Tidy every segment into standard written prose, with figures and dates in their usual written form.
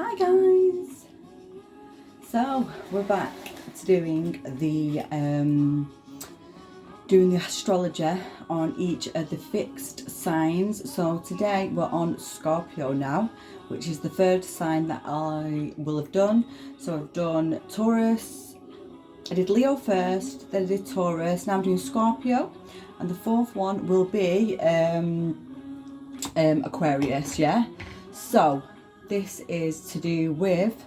Hi guys! So we're back to doing the astrology on each of the fixed signs. So today we're on Scorpio now, which is the third sign that I will have done. So I've done Taurus, I did Leo first, then I did Taurus, now I'm doing Scorpio, and the fourth one will be Aquarius, yeah? So this is to do with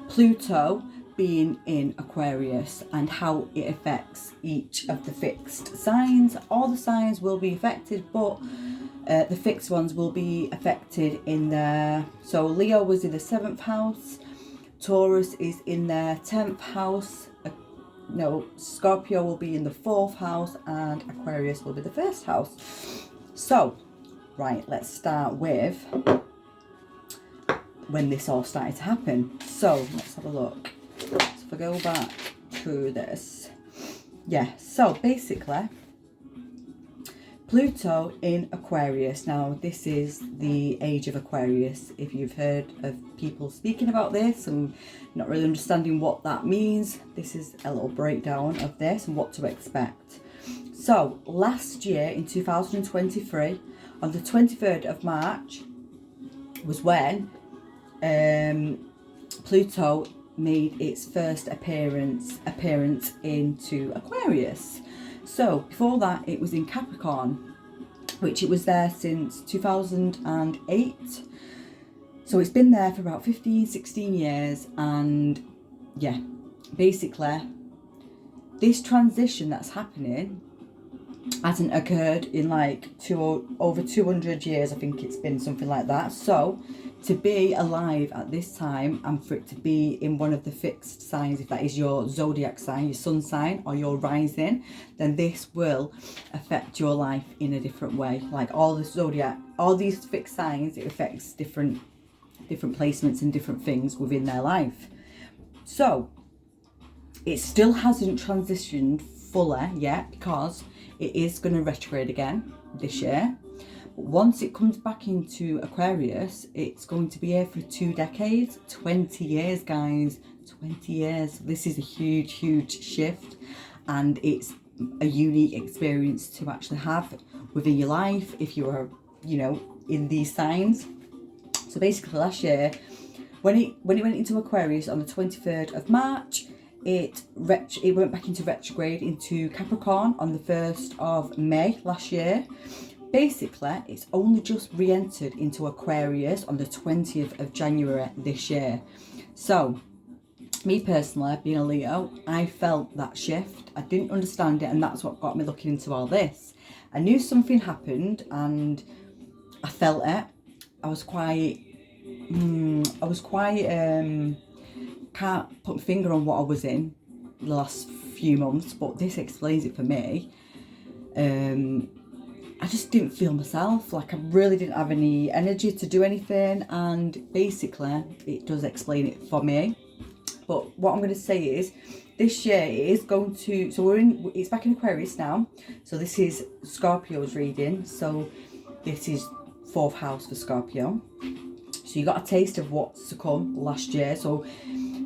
Pluto being in Aquarius and how it affects each of the fixed signs. All the signs will be affected, but the fixed ones will be affected in their... So Leo was in the 7th house, Taurus is in their 10th house, Scorpio will be in the 4th house, and Aquarius will be the 1st house. So, right, let's start with when this all started to happen. So let's have a look. So if I go back to this, so basically Pluto in Aquarius. Now this is the age of Aquarius. If you've heard of people speaking about this and not really understanding what that means, this is a little breakdown of this and what to expect. So last year in 2023, on the 23rd of March was when Pluto made its first appearance into Aquarius. So before that it was in Capricorn, which it was there since 2008. So it's been there for about 15-16 years, and yeah, basically this transition that's happening hasn't occurred in like over 200 years. I think it's been something like that. So to be alive at this time and for it to be in one of the fixed signs, if that is your zodiac sign, your sun sign or your rising, then this will affect your life in a different way. Like all these fixed signs, it affects different placements and different things within their life. So it still hasn't transitioned fully yet because it is going to retrograde again this year. But once it comes back into Aquarius, it's going to be here for 2 decades, 20 years, guys, 20 years. This is a huge shift, and it's a unique experience to actually have within your life if you are, in these signs. So basically last year, when it went into Aquarius on the 23rd of March, it went back into retrograde into Capricorn on the 1st of May last year. Basically, it's only just re-entered into Aquarius on the 20th of January this year. So, me personally, being a Leo, I felt that shift. I didn't understand it, and that's what got me looking into all this. I knew something happened, and I felt it. I was quite, can't put my finger on what I was in the last few months, but this explains it for me. I just didn't feel myself, like I really didn't have any energy to do anything, and basically it does explain it for me. But what I'm going to say is this year it is going to, it's back in Aquarius now, so this is Scorpio's reading, so this is 4th house for Scorpio. So you got a taste of what's to come last year. So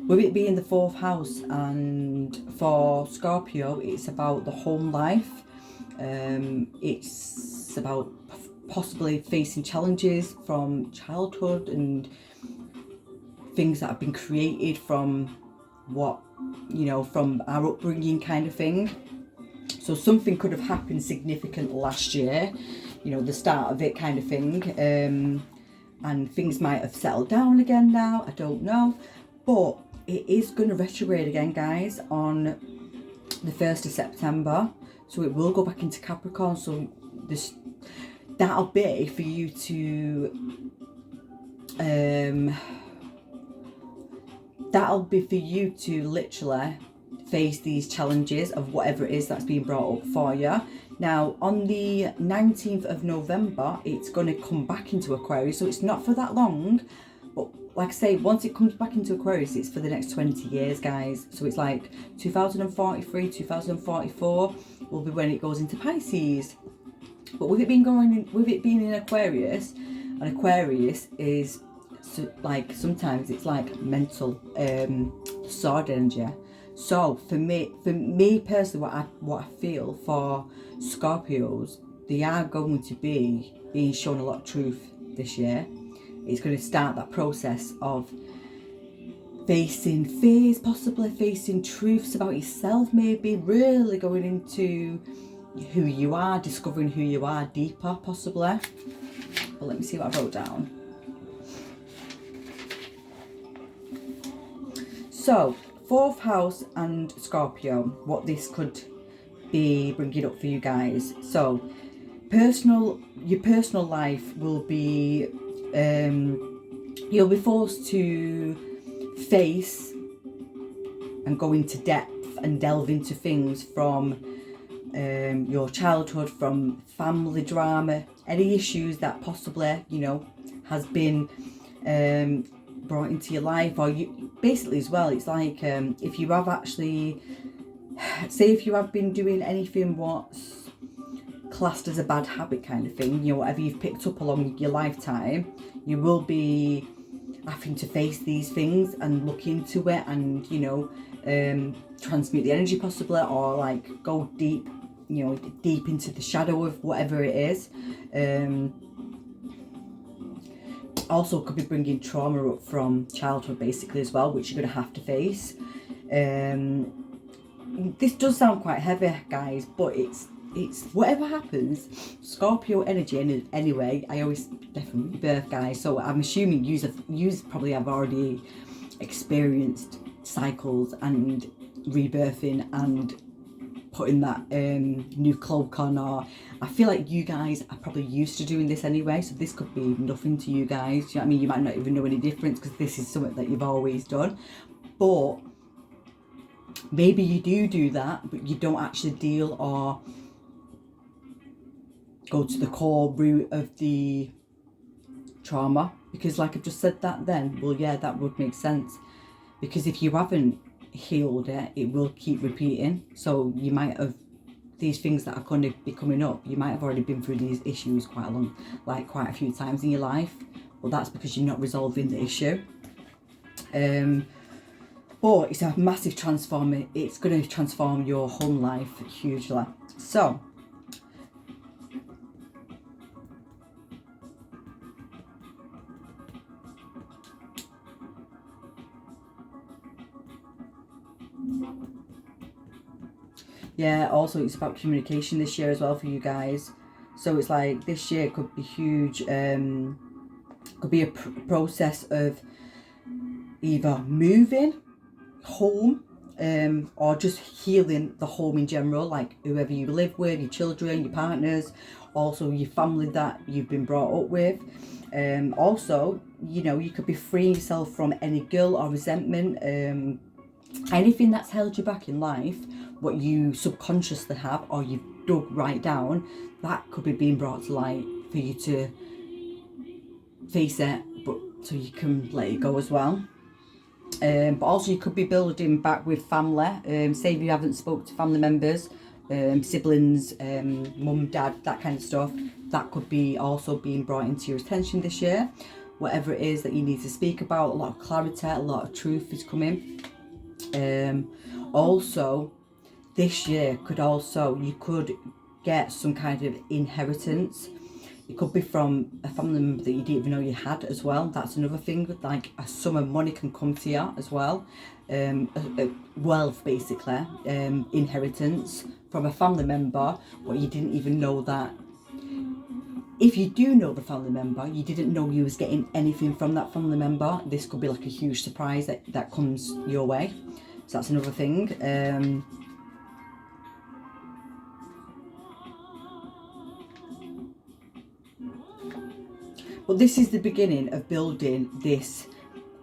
with it being the 4th house, and for Scorpio it's about the home life. It's about possibly facing challenges from childhood and things that have been created from from our upbringing kind of thing. So something could have happened significant last year, the start of it kind of thing. And things might have settled down again now, I don't know. But it is going to retrograde again, guys, on the 1st of September. So it will go back into Capricorn. So that'll be for you to literally face these challenges of whatever it is that's being brought up for you. Now on the 19th of November it's going to come back into Aquarius, so it's not for that long, but like I say, once it comes back into Aquarius it's for the next 20 years, guys. So it's like 2043, 2044 will be when it goes into Pisces. But with it being in Aquarius, and Aquarius is like sometimes it's like mental sword energy. So for me personally, what I feel for Scorpios, they are going to be being shown a lot of truth this year. It's going to start that process of facing fears, possibly facing truths about yourself, maybe really going into who you are, discovering who you are deeper, possibly. But let me see what I wrote down. So, 4th house and Scorpio, what this could be bringing up for you guys. So, your personal life will be, you'll be forced to face and go into depth and delve into things from your childhood, from family drama, any issues that possibly, you know, has been brought into your life, or you basically as well, it's like if you have actually, say if you have been doing anything what's classed as a bad habit kind of thing, you know, whatever you've picked up along your lifetime, you will be having to face these things and look into it and, you know, transmute the energy possibly, or like go deep, you know, deep into the shadow of whatever it is. Also could be bringing trauma up from childhood basically as well, which you're going to have to face. This does sound quite heavy, guys, but it's whatever happens, Scorpio energy anyway. I always definitely rebirth, guys, so I'm assuming you probably have already experienced cycles and rebirthing and putting that new cloak on, or I feel like you guys are probably used to doing this anyway, so this could be nothing to you guys. You know what I mean? You might not even know any difference because this is something that you've always done, but maybe you do that, but you don't actually deal or go to the core root of the trauma, because like I've just said that then, well yeah, that would make sense, because if you haven't healed it, it will keep repeating. So you might have, these things that are going to be coming up, you might have already been through these issues quite a few times in your life, but that's because you're not resolving the issue. But it's a massive transformer. It's going to transform your home life hugely. So yeah, also it's about communication this year as well for you guys. So it's like this year could be huge. Could be a process of either moving home, or just healing the home in general, like whoever you live with, your children, your partners, also your family that you've been brought up with. Also, you know, you could be freeing yourself from any guilt or resentment, anything that's held you back in life, what you subconsciously have or you've dug right down, that could be being brought to light for you to face it, but so you can let it go as well. But also you could be building back with family, say if you haven't spoke to family members, siblings, mum, dad, that kind of stuff, that could be also being brought into your attention this year. Whatever it is that you need to speak about, a lot of clarity, a lot of truth is coming. Also this year you could get some kind of inheritance. It could be from a family member that you didn't even know you had as well. That's another thing, like a sum of money can come to you as well. Wealth basically, inheritance from a family member, but you didn't even know that. If you do know the family member, you didn't know you was getting anything from that family member. This could be like a huge surprise that comes your way. So that's another thing. But this is the beginning of building this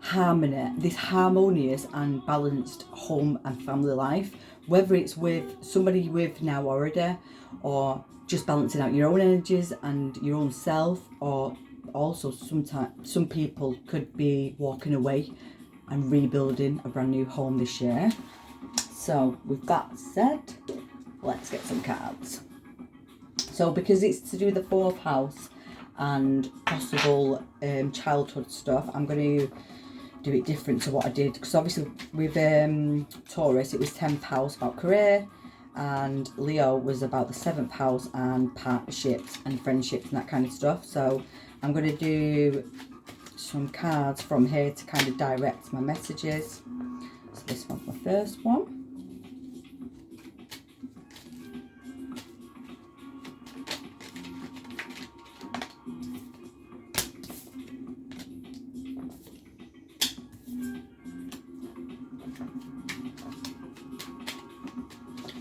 harmonious and balanced home and family life, whether it's with somebody you're with now already, or just balancing out your own energies and your own self, or also sometimes some people could be walking away and rebuilding a brand new home this year. So with that said, let's get some cards. So because it's to do with the 4th house and possible childhood stuff. I'm going to do it different to what I did, because obviously with Taurus it was 10th house about career, and Leo was about the 7th house and partnerships and friendships and that kind of stuff. So I'm going to do some cards from here to kind of direct my messages. So this one's my first one.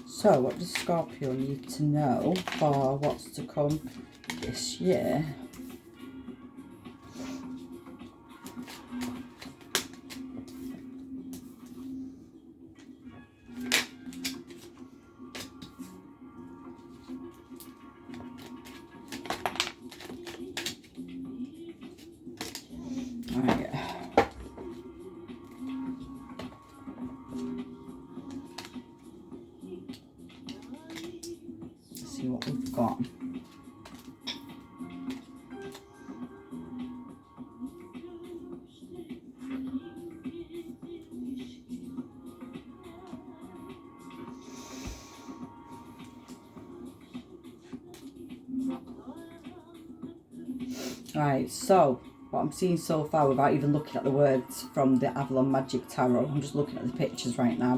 So what does Scorpio need to know for what's to come this year? See what we've got. Right, so what I'm seeing so far, without even looking at the words from the Avalon Magic Tarot, I'm just looking at the pictures right now.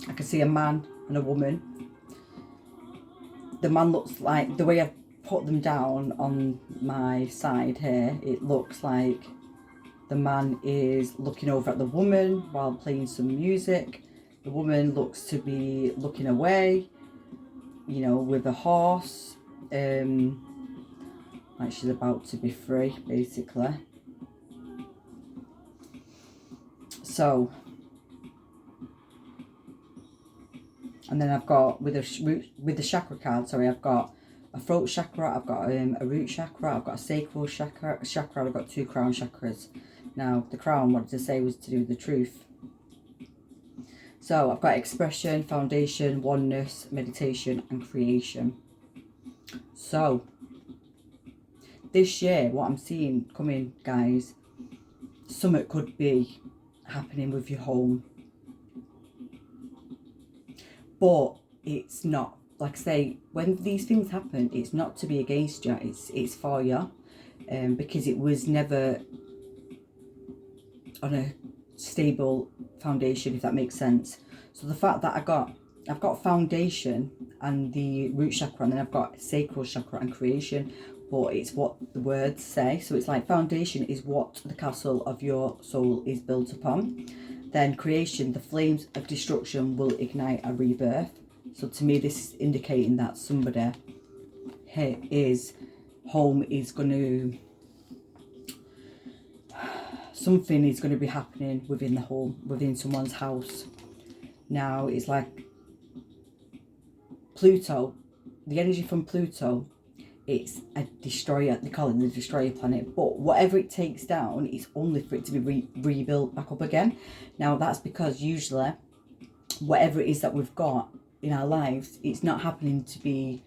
I can see a man and a woman. The man looks like, the way I've put them down on my side here, it looks like the man is looking over at the woman while playing some music. The woman looks to be looking away, you know, with a horse, like she's about to be free, basically. So, and then I've got, with the chakra card, sorry, I've got a throat chakra, I've got a root chakra, I've got a sacral chakra, I've got 2 crown chakras. Now, the crown, what did I say, was to do with the truth. So, I've got expression, foundation, oneness, meditation, and creation. So, this year, what I'm seeing coming, guys, something could be happening with your home. But it's not, like I say, when these things happen, it's not to be against you, it's for you. Because it was never on a stable foundation, if that makes sense. So the fact that I've got foundation and the root chakra, and then I've got sacral chakra and creation, but it's what the words say. So it's like foundation is what the castle of your soul is built upon. Then creation, the flames of destruction will ignite a rebirth. So to me, this is indicating that somebody here is home is going to, something is going to be happening within the home, within someone's house. Now, it's like Pluto, the energy from Pluto, it's a destroyer, they call it the destroyer planet, but whatever it takes down, it's only for it to be rebuilt back up again. Now, that's because usually whatever it is that we've got in our lives, it's not happening to be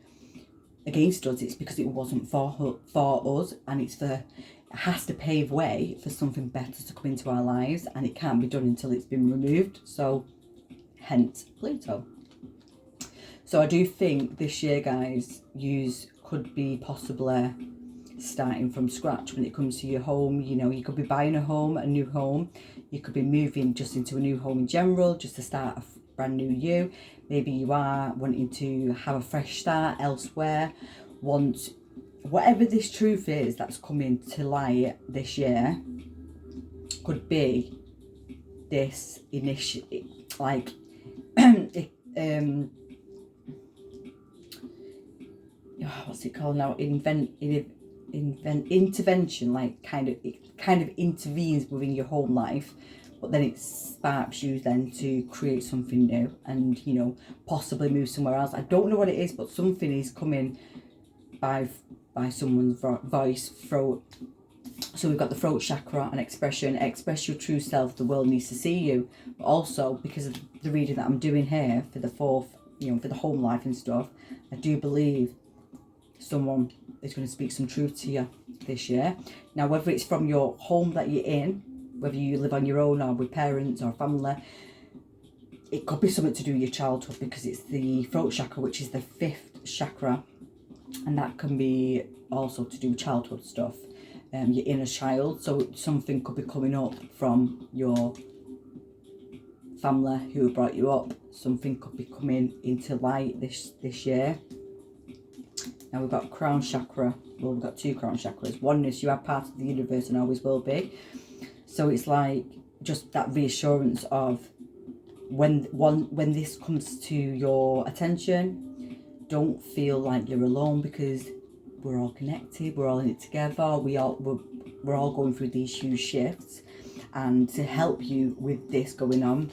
against us, it's because it wasn't for us, and it has to pave way for something better to come into our lives, and it can't be done until it's been removed. So hence Pluto. So I do think this year, guys, yous could be possibly starting from scratch when it comes to your home. You know, you could be buying a home, a new home. You could be moving just into a new home in general, just to start a brand new you. Maybe you are wanting to have a fresh start elsewhere. Whatever this truth is that's coming to light this year, could be this like what's it called now? Intervention, like it kind of intervenes within your home life, but then it sparks you then to create something new and, you know, possibly move somewhere else. I don't know what it is, but something is coming by someone's voice, throat. So we've got the throat chakra and expression. Express your true self, the world needs to see you. But also, because of the reading that I'm doing here for the 4th you know, for the home life and stuff, I do believe someone is going to speak some truth to you this year. Now, whether it's from your home that you're in, whether you live on your own or with parents or family, it could be something to do with your childhood, because it's the throat chakra, which is the 5th chakra, and that can be also to do with childhood stuff, your inner child. So something could be coming up from your family who brought you up. Something could be coming into light this year. Now we've got crown chakra. Well, we've got 2 crown chakras. Oneness, you are part of the universe and always will be. So it's like just that reassurance of when this comes to your attention, don't feel like you're alone, because we're all connected, we're all in it together, we're all going through these huge shifts. And to help you with this going on,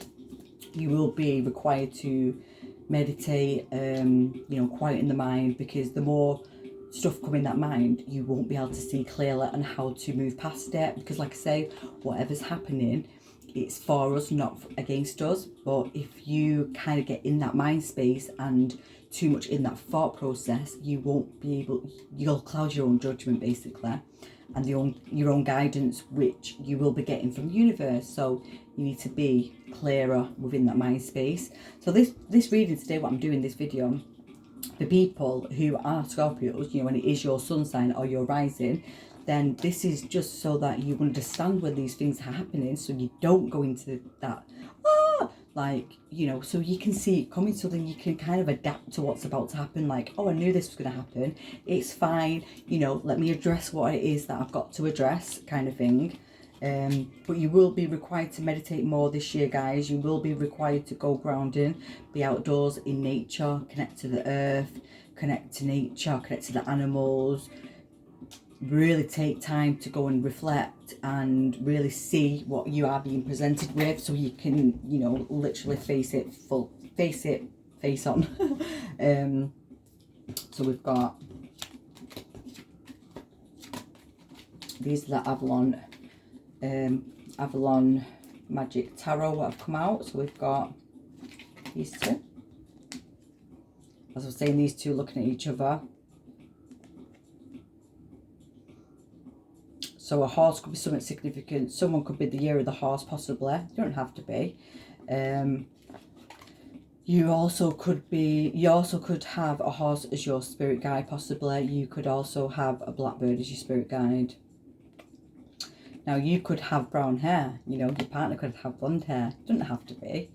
you will be required to meditate, you know, quieten the mind, because the more stuff come in that mind, you won't be able to see clearly on how to move past it. Because like I say, whatever's happening, it's for us, not against us. But if you kind of get in that mind space and too much in that thought process, you won't be able, you'll cloud your own judgment basically, and your own guidance, which you will be getting from the universe. So you need to be clearer within that mind space. So this reading today, what I'm doing this video, for people who are Scorpios, you know, when it is your sun sign or your rising, then this is just so that you understand when these things are happening, so you don't go into that, like, you know, so you can see it coming, so then you can kind of adapt to what's about to happen. Like, oh, I knew this was going to happen, it's fine, you know, let me address what it is that I've got to address, kind of thing. But you will be required to meditate more this year, guys. You will be required to go grounding, be outdoors in nature, connect to the earth, connect to nature, connect to the animals. Really take time to go and reflect and really see what you are being presented with, so you can, you know, literally face on. So we've got, these are the Avalon Magic Tarot what have come out. So we've got these 2. As I was saying, these 2 looking at each other. So a horse could be something significant. Someone could be the year of the horse, possibly. You don't have to be. You also could have a horse as your spirit guide, possibly. You could also have a blackbird as your spirit guide. Now you could have brown hair. You know, your partner could have blonde hair. It doesn't have to be.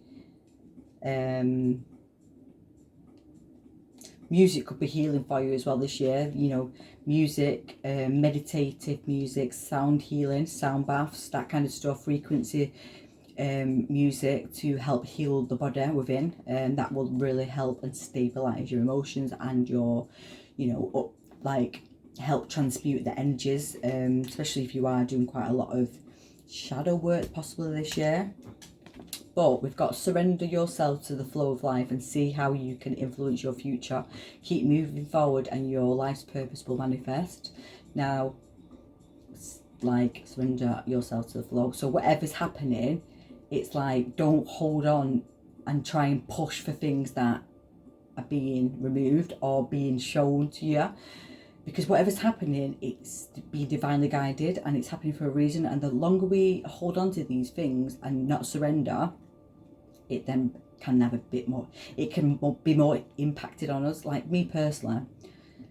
Music could be healing for you as well this year. You know, music, meditative music, sound healing, sound baths, that kind of stuff, frequency music to help heal the body within. And that will really help and stabilize your emotions and your, you know, like help transmute the energies, especially if you are doing quite a lot of shadow work possibly this year. But we've got surrender yourself to the flow of life and see how you can influence your future. Keep moving forward and your life's purpose will manifest. Now, like, surrender yourself to the flow. So whatever's happening, it's like, don't hold on and try and push for things that are being removed or being shown to you. Because whatever's happening, it's to be divinely guided and it's happening for a reason. And the longer we hold on to these things and not surrender, it then can have a bit more, it can be more impacted on us. Like me personally,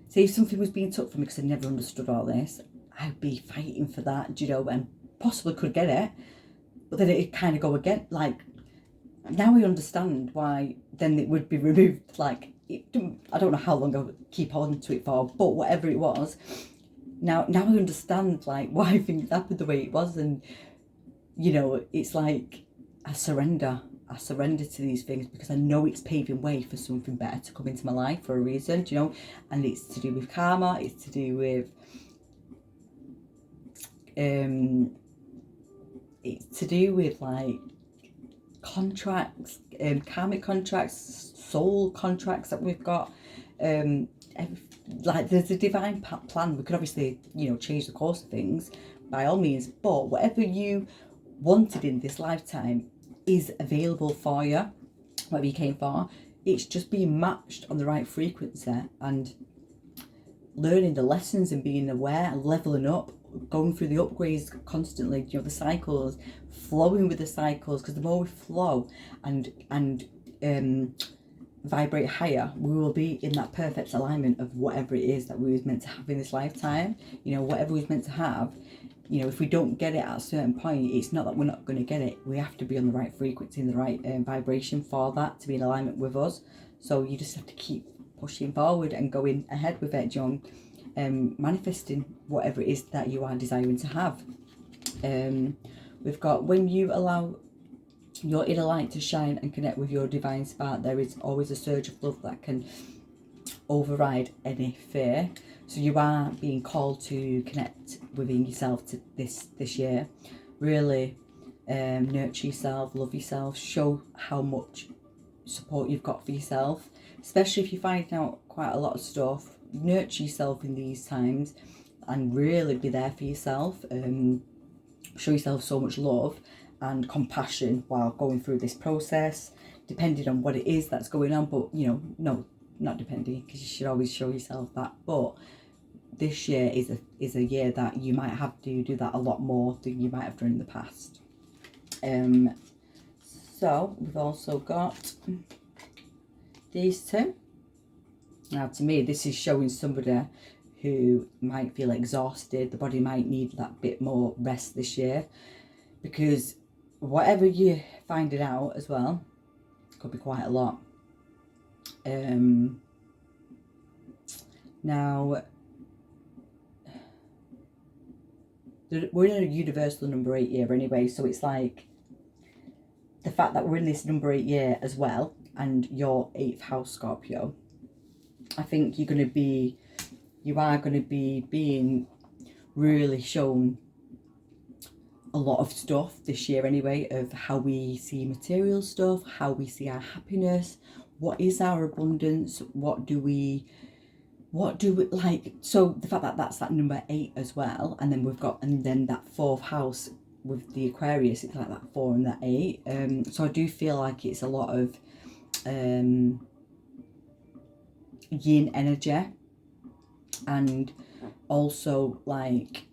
say if something was being took from me because I never understood all this, I'd be fighting for that, you know, and possibly could get it, but then it'd kind of go again. Like, now I understand why then it would be removed. Like, I don't know how long I'll keep on to it for, but whatever it was, now I understand like why things happened the way it was. And you know, it's like I surrender to these things because I know it's paving way for something better to come into my life for a reason, you know. And it's to do with karma, it's to do with like contracts, karmic contracts, soul contracts that we've got. Like, there's a divine plan. We could obviously, you know, change the course of things by all means, but whatever you wanted in this lifetime is available for you. Whatever you came for, it's just being matched on the right frequency and learning the lessons and being aware and leveling up, going through the upgrades constantly, you know, the cycles, flowing with the cycles, because the more we flow and vibrate higher, we will be in that perfect alignment of whatever it is that we was meant to have in this lifetime. You know, whatever we was meant to have, you know, if we don't get it at a certain point, it's not that we're not going to get it. We have to be on the right frequency and the right vibration for that to be in alignment with us. So you just have to keep pushing forward and going ahead with it, John, manifesting whatever it is that you are desiring to have. We've got, when you allow your inner light to shine and connect with your divine spark, there is always a surge of love that can override any fear. So you are being called to connect within yourself to this year. Really nurture yourself, love yourself, show how much support you've got for yourself, especially if you're finding out quite a lot of stuff. Nurture yourself in these times and really be there for yourself. Show yourself so much love and compassion while going through this process, depending on what it is that's going on. But, you know, no, not depending, because you should always show yourself that. But this year is a year that you might have to do that a lot more than you might have done in the past. So we've also got these two. Now, to me, this is showing somebody who might feel exhausted. The body might need that bit more rest this year, because whatever you're finding out as well, could be quite a lot. Now, we're in a universal number 8 year anyway, so it's like the fact that we're in this number 8 year as well, and your 8th house Scorpio, I think you are going to be being really shown a lot of stuff this year anyway, of how we see material stuff, how we see our happiness, what is our abundance, what do we like. So the fact that that's that number 8 as well, and then we've got, and then that 4th house with the Aquarius, it's like that 4 and that 8. So I do feel like it's a lot of yin energy, and also like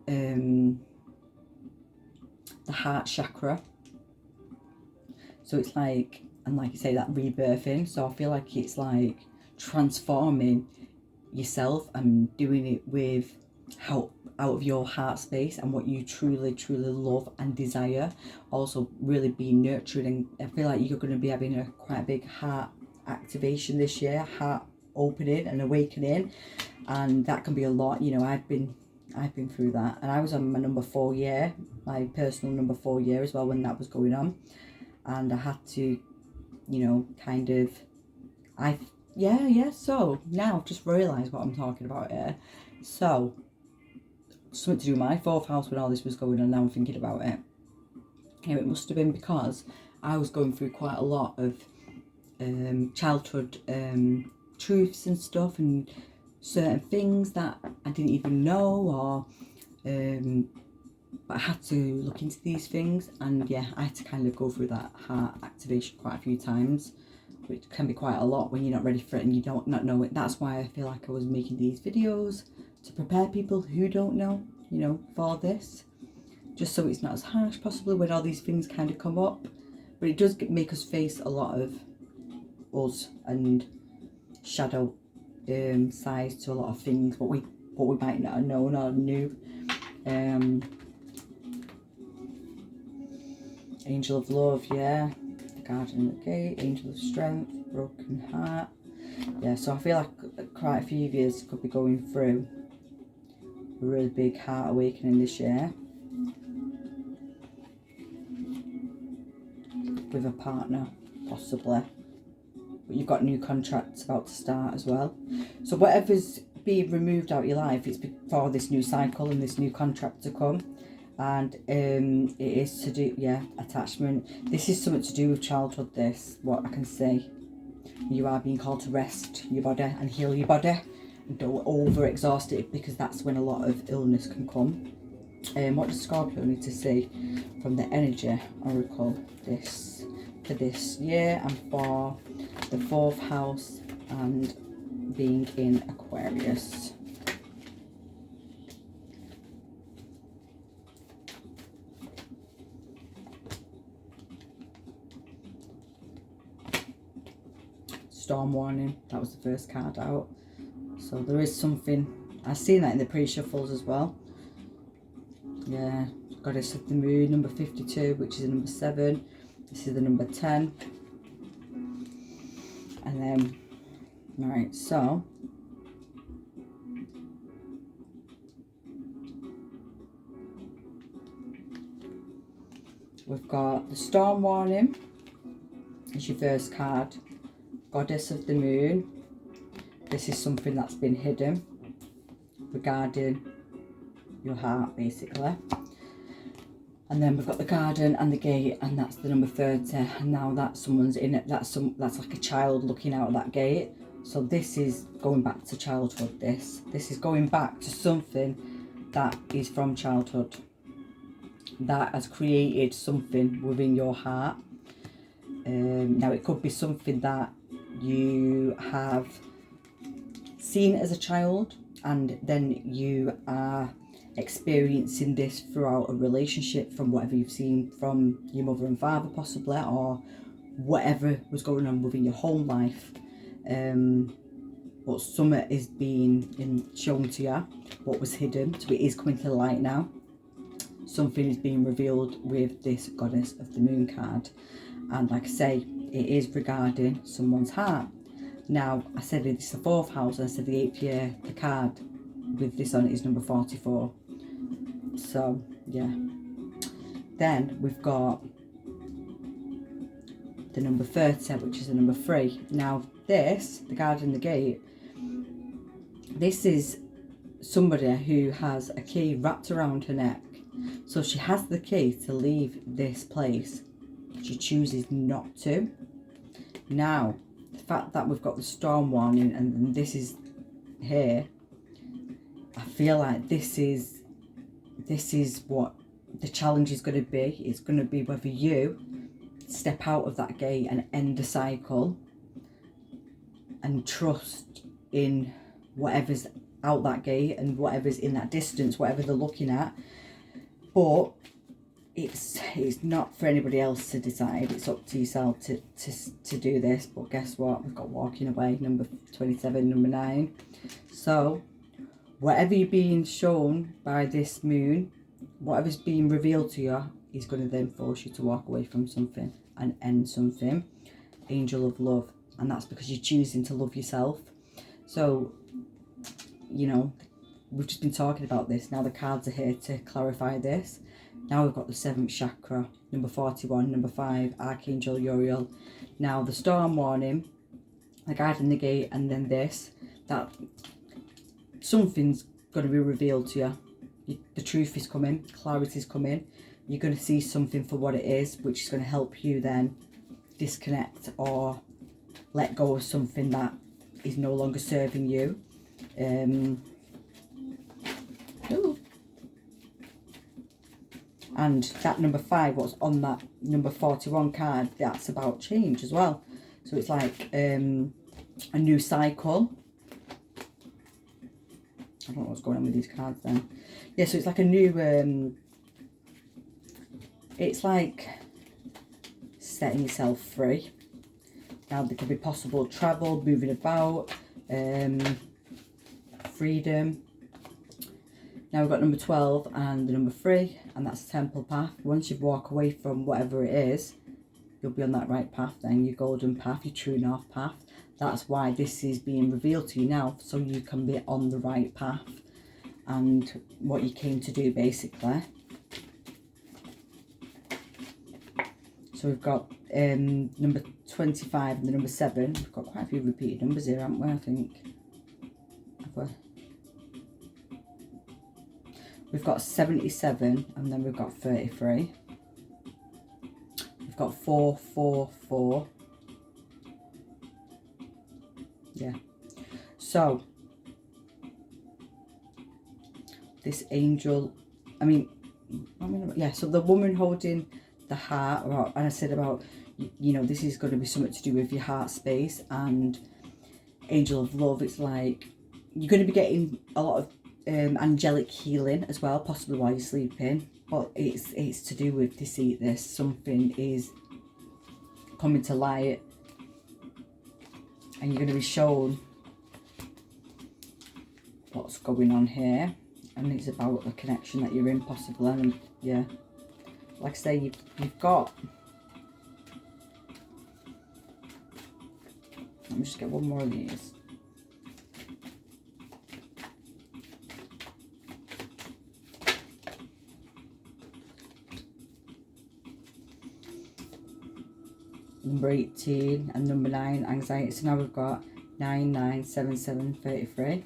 the heart chakra. So it's like, and like you say, that rebirthing. So I feel like it's like transforming yourself and doing it with how out of your heart space and what you truly love and desire. Also really being nurtured, and I feel like you're going to be having a quite big heart activation this year, heart opening and awakening, and that can be a lot. You know, I've been through that, and I was on my number 4 year, my personal number 4 year as well, when that was going on, and I had to, you know, kind of, so now I've just realised what I'm talking about here. So something to do with my 4th house when all this was going on. Now I'm thinking about it. Yeah, it must have been because I was going through quite a lot of childhood truths and stuff, and certain things that I didn't even know, or but I had to look into these things, and yeah, I had to kind of go through that heart activation quite a few times, which can be quite a lot when you're not ready for it and you don't not know it. That's why I feel like I was making these videos, to prepare people who don't know, you know, for this, just so it's not as harsh possibly when all these things kind of come up. But it does make us face a lot of us and shadow sides to a lot of things, what we might not have known or knew. Angel of love, yeah, the Guardian of the Gate, Angel of strength, broken heart. Yeah, so I feel like quite a few of you could be going through a really big heart awakening this year with a partner, possibly. But you've got new contracts about to start as well. So whatever's being removed out of your life, it's before this new cycle and this new contract to come. And it is to do, yeah, attachment. This is something to do with childhood, this, what I can say. You are being called to rest your body and heal your body. And don't over-exhaust it, because that's when a lot of illness can come. What does Scorpio need to see from the energy oracle? This for this year and for the 4th house and being in Aquarius. Storm warning, that was the first card out. So there is something, I've seen that in the pre-shuffles as well. Yeah, Goddess of the Moon, number 52, which is the number 7. This is the number 10. And then, right, so we've got the Storm warning, it's your first card. Goddess of the Moon, this is something that's been hidden regarding your heart, basically. And then we've got the Garden and the Gate, and that's the number 30. And now that someone's in it, that's like a child looking out of that gate. So this is going back to childhood. This is going back to something that is from childhood, that has created something within your heart. Now it could be something that you have seen as a child, and then you are experiencing this throughout a relationship, from whatever you've seen from your mother and father possibly, or whatever was going on within your home life. But something is being shown to you, what was hidden, so it is coming to the light now. Something is being revealed with this Goddess of the Moon card, and like I say, it is regarding someone's heart. Now I said it's the 4th house, and I said the 8th year, the card with this on it is number 44. So yeah, then we've got the number 30, which is the number 3. Now this, the Garden and the Gate, this is somebody who has a key wrapped around her neck. So she has the key to leave this place, she chooses not to. Now the fact that we've got the storm warning and this is here, I feel like this is what the challenge is going to be. It's going to be whether you step out of that gate and end the cycle and trust in whatever's out that gate and whatever's in that distance, whatever they're looking at. But it's not for anybody else to decide. It's up to yourself to do this. But guess what? We've got walking away, number 27, number 9. So whatever you're being shown by this moon, whatever's being revealed to you, is going to then force you to walk away from something and end something. Angel of love, and that's because you're choosing to love yourself. So, you know, we've just been talking about this. Now the cards are here to clarify this. Now we've got the 7th chakra, number 41, number 5, Archangel Uriel. Now the storm warning, the Garden and the Gate, and then this, that something's going to be revealed to you. The truth is coming, clarity is coming. You're going to see something for what it is, which is going to help you then disconnect or let go of something that is no longer serving you. And that number 5, what's on that number 41 card, that's about change as well. So it's like a new cycle. I don't know what's going on with these cards then. Yeah, so it's like a new, it's like setting yourself free. Now there could be possible travel, moving about, freedom. Now we've got number 12 and the number 3, and that's the temple path. Once you walk away from whatever it is, you'll be on that right path then, your golden path, your true north path. That's why this is being revealed to you now, so you can be on the right path and what you came to do, basically. So we've got number 25 and the number 7. We've got quite a few repeated numbers here, haven't we, I think? Have we? We've got 77 and then we've got 33. We've got 444. Yeah. So this angel, yeah, so the woman holding the heart, and I said about you know, this is going to be something to do with your heart space and angel of love. It's like you're going to be getting a lot of angelic healing as well, possibly while you're sleeping, but it's to do with deceit. This something is coming to light and you're going to be shown what's going on here, and it's about a connection that you're in possibly. And yeah, like I say, you've got, let me just get one more of these. Number 18 and number 9, anxiety. So now we've got 9, 9, 7, 7, 33.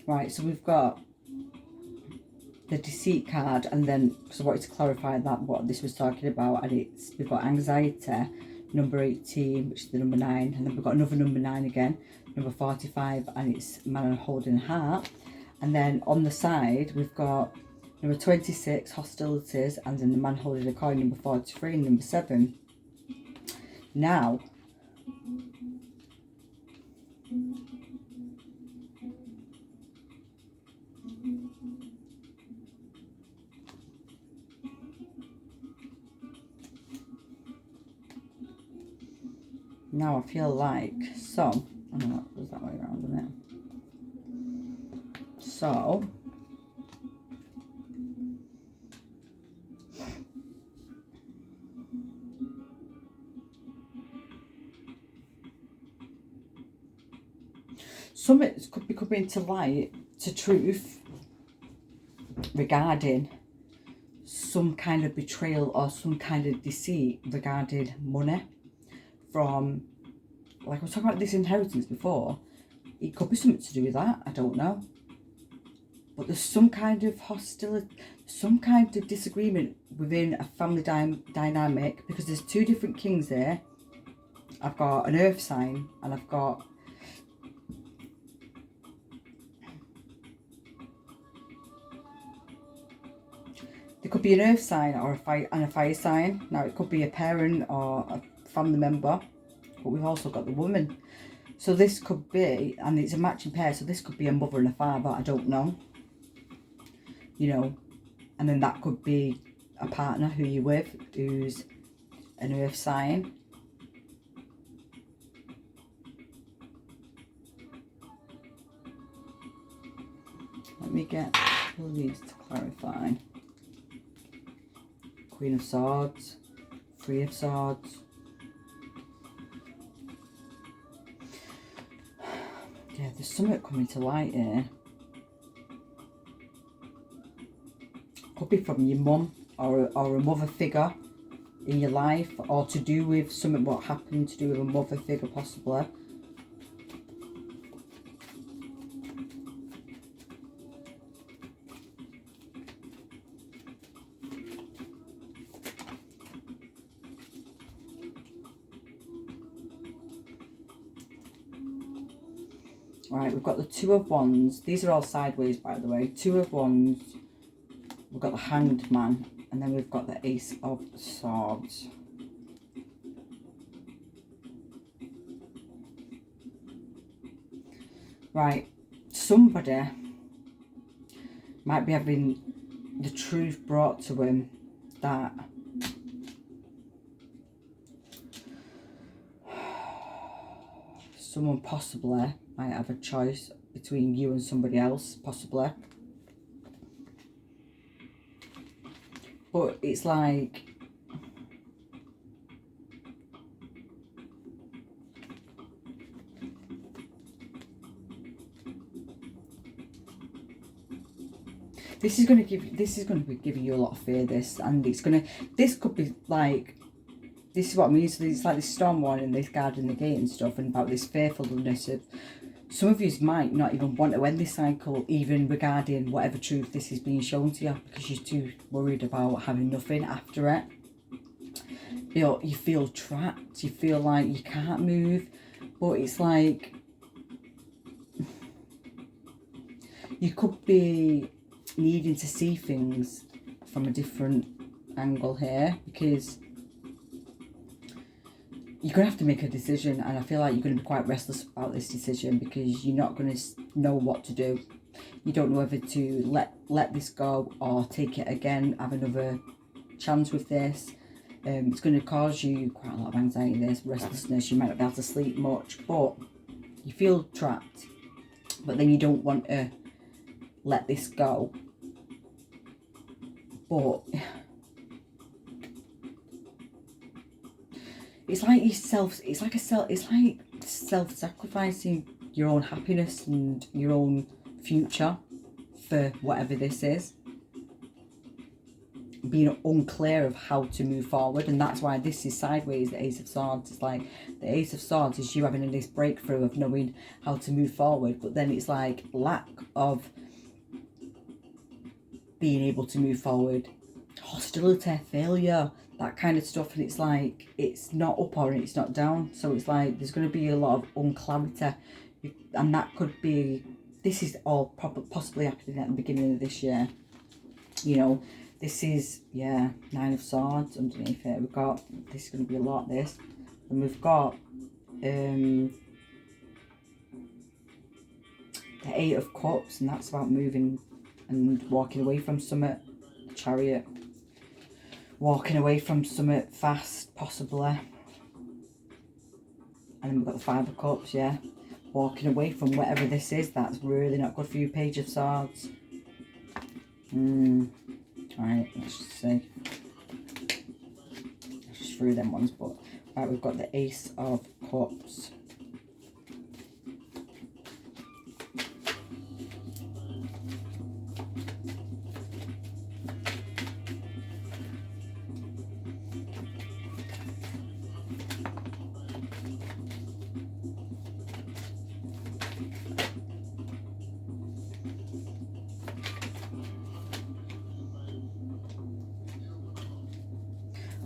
Right, so we've got the deceit card, and then because I wanted to clarify that what this was talking about, and we've got anxiety, number 18, which is the number 9, and then we've got another number 9 again, number 45, and it's man holding heart. And then on the side we've got number 26, hostilities, and then the man holding a coin, number 43, and number 7. Now I feel like, so, I don't know, it goes that way around, isn't it? So, something could be coming to light, to truth, regarding some kind of betrayal or some kind of deceit regarding money from, like I was talking about this inheritance before, it could be something to do with that, I don't know. But there's some kind of hostility, some kind of disagreement within a family dynamic, because there's 2 different kings there. I've got an earth sign and I've got there could be an earth sign or a fire sign. Now it could be a parent or a family member, but we've also got the woman. So this could be, and it's a matching pair, so this could be a mother and a father, I don't know. You know, and then that could be a partner who you're with who's an earth sign. Let me get all these to clarify. Queen of Swords, 3 of Swords. Yeah, there's something coming to light here. Could be from your mum or a mother figure in your life, or to do with something what happened to do with a mother figure possibly. Right, we've got the 2 of Wands. These are all sideways, by the way. 2 of Wands. We've got the Hanged Man. And then we've got the Ace of Swords. Right, somebody might be having the truth brought to him that someone possibly might have a choice between you and somebody else, possibly. But it's like, this is going to be giving you a lot of fear, this, and this could be like, this is what I mean. So it's like this storm warning, this guarding the gate and stuff, and about this fearfulness of some of you might not even want to end this cycle, even regarding whatever truth this is being shown to you, because you're too worried about having nothing after it. you feel trapped, you feel like you can't move, but it's like you could be needing to see things from a different angle here, because you're going to have to make a decision, and I feel like you're going to be quite restless about this decision because you're not going to know what to do. You don't know whether to let this go or take it again, have another chance with this. It's going to cause you quite a lot of anxiety, this restlessness. You might not be able to sleep much, but you feel trapped, but then you don't want to let this go. But it's like self-sacrificing your own happiness and your own future for whatever this is. Being unclear of how to move forward, and that's why this is sideways, the Ace of Swords. It's like the Ace of Swords is you having this breakthrough of knowing how to move forward, but then it's like lack of being able to move forward, hostility, failure, that kind of stuff. And it's like it's not up or it's not down, so it's like there's going to be a lot of unclarity, and that could be, this is all possibly happening at the beginning of this year, you know. This is, yeah, Nine of Swords underneath it. We've got, this is going to be a lot, this. And we've got the Eight of Cups, and that's about moving and walking away from something. The Chariot. Walking away from something fast, possibly. And then we've got the Five of Cups, yeah. Walking away from whatever this is, that's really not good for you. Page of Swords. Right, let's just see. Let's just through them ones, but right, we've got the Ace of Cups.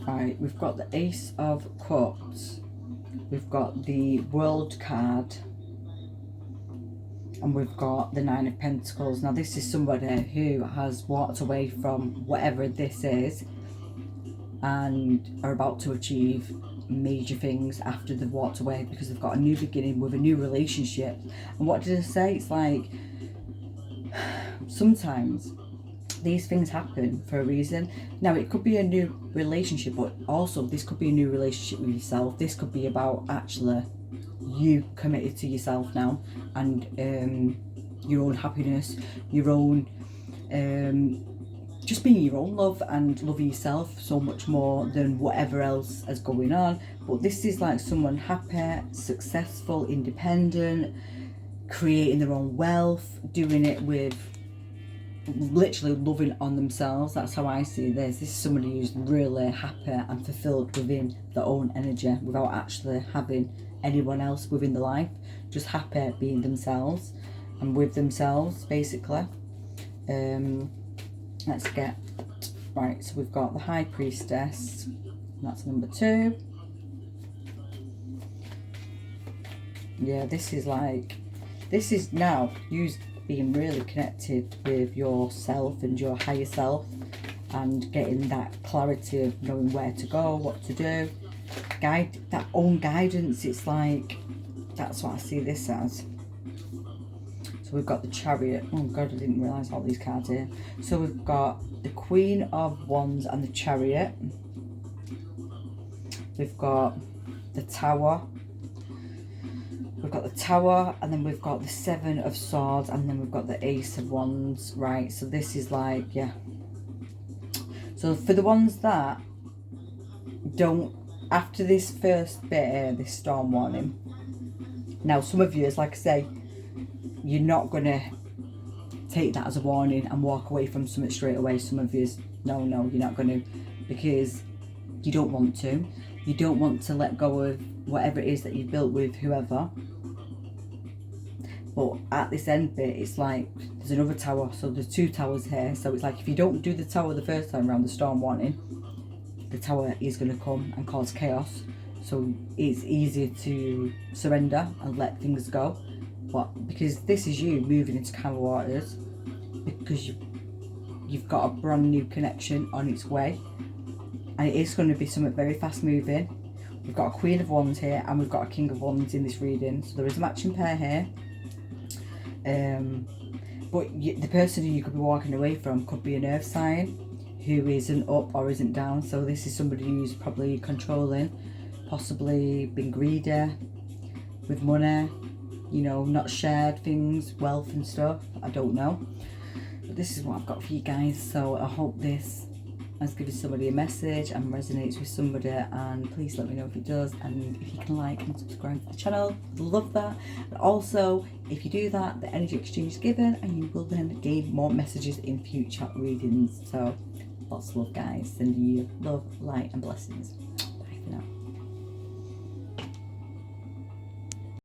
Right, we've got the Ace of Cups, we've got the World card, and we've got the Nine of Pentacles. Now this is somebody who has walked away from whatever this is and are about to achieve major things after they've walked away, because they've got a new beginning with a new relationship. And what did I say? It's like sometimes these things happen for a reason. Now it could be a new relationship, but also this could be a new relationship with yourself. This could be about actually you committed to yourself now, and your own happiness, your own just being your own love and loving yourself so much more than whatever else is going on. But this is like someone happy, successful, independent, creating their own wealth, doing it with literally loving on themselves. That's how I see this. This is somebody who's really happy and fulfilled within their own energy without actually having anyone else within their life, just happy being themselves and with themselves, basically. Let's get right, so we've got the High Priestess, that's number 2. Yeah, this is now you being really connected with yourself and your higher self, and getting that clarity of knowing where to go, what to do, that own guidance. It's like, that's what I see this as. So we've got the Chariot. Oh god, I didn't realise all these cards here. So we've got the Queen of Wands and the Chariot. We've got the Tower. We've got the Tower, and then we've got the Seven of Swords, and then we've got the Ace of Wands. Right, so this is like, yeah. So for the ones that don't, after this first bit here, this storm warning, now some of you, it's like I say, you're not going to take that as a warning and walk away from something straight away. Some of you, no, you're not going to, because you don't want to. You don't want to let go of whatever it is that you've built with whoever. But at this end bit, it's like there's another tower. So there's 2 towers here. So it's like if you don't do the tower the first time around, the storm warning, the Tower is going to come and cause chaos. So it's easier to surrender and let things go. But because this is you moving into calmer waters, because you've got a brand new connection on its way, and it is going to be something very fast moving. We've got a Queen of Wands here and we've got a King of Wands in this reading, so there is a matching pair here. But the person who you could be walking away from could be an earth sign who isn't up or isn't down. So this is somebody who's probably controlling, possibly been greedy with money, you know, not shared things, wealth and stuff. I don't know. But this is what I've got for you guys. So I hope this has given somebody a message and resonates with somebody, and please let me know if it does, and if you can like and subscribe to the channel, I'd love that. And also, if you do that, the energy exchange is given and you will then gain more messages in future readings. So lots of love, guys. Sending you love, light and blessings. Bye for now.